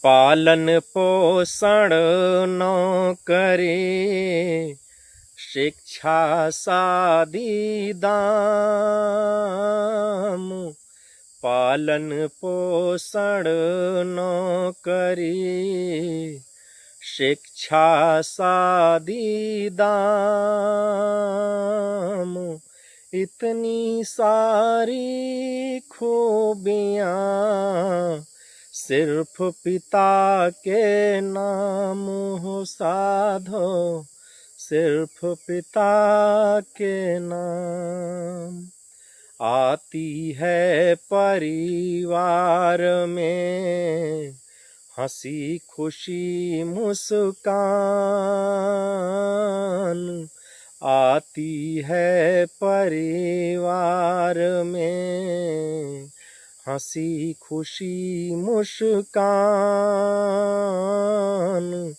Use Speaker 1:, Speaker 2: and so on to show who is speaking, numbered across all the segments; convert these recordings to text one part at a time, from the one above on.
Speaker 1: पालन पोषण नौकरी शिक्षा शादी दाम। पालन पोषण नौकरी शिक्षा शादी दाम। इतनी सारी खूबियाँ सिर्फ पिता के नाम हो साधो, सिर्फ पिता के नाम। आती है परिवार में हंसी खुशी मुस्कान। आती है परिवार में हंसी खुशी मुस्कान।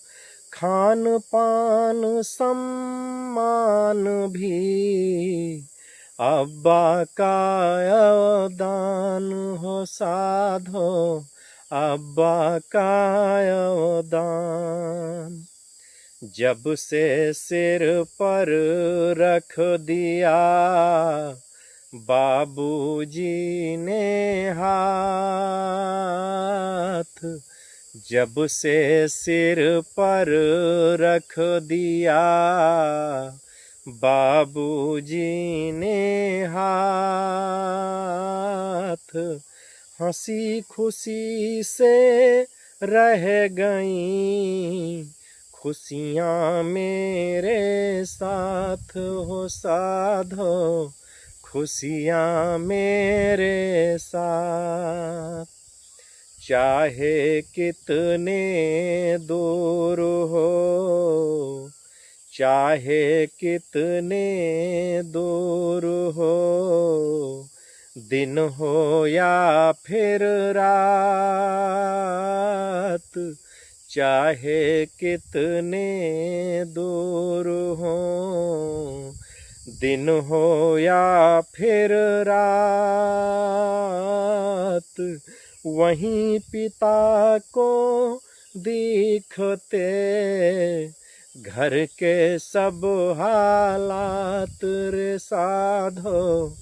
Speaker 1: खान पान सम्मान भी अब्बा का अवदान हो साधो, अब्बा का अवदान। जब से सिर पर रख दिया बाबूजी ने हाथ। जब से सिर पर रख दिया बाबूजी ने हाथ। हंसी खुशी से रह गईं खुशियाँ मेरे साथ हो साधो, खुशियाँ मेरे साथ। चाहे कितने दूर हो, चाहे कितने दूर हो, दिन हो या फिर रात। चाहे कितने दूर हो, दिन हो या फिर रात। वहीं पिता को दिखते घर के सब हालात रे साधो,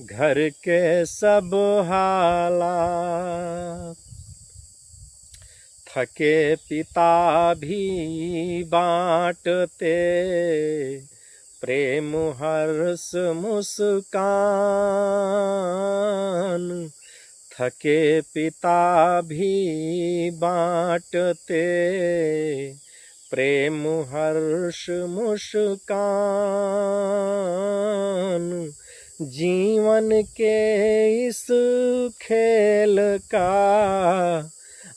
Speaker 1: घर के सब हालात। थके पिता भी बांटते प्रेम हर्ष मुस्कान। थके पिता भी बांटते प्रेम हर्ष मुस्कान। जीवन के इस खेल का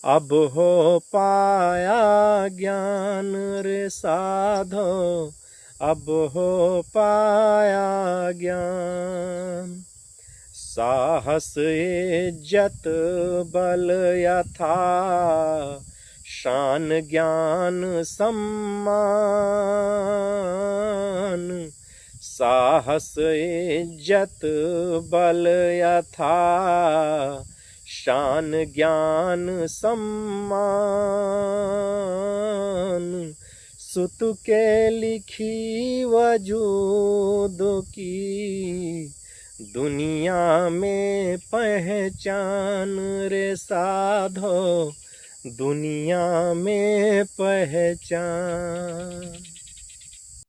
Speaker 1: अब हो पाया ज्ञान रे साधो, अब हो पाया ज्ञान। साहस इज्जत बल यथा शान ज्ञान सम्मान। साहस इज्जत बल यथा शान ज्ञान सम्मान। सुत के लिखी वजूद की दुनिया में पहचान रे साधो, दुनिया में पहचान।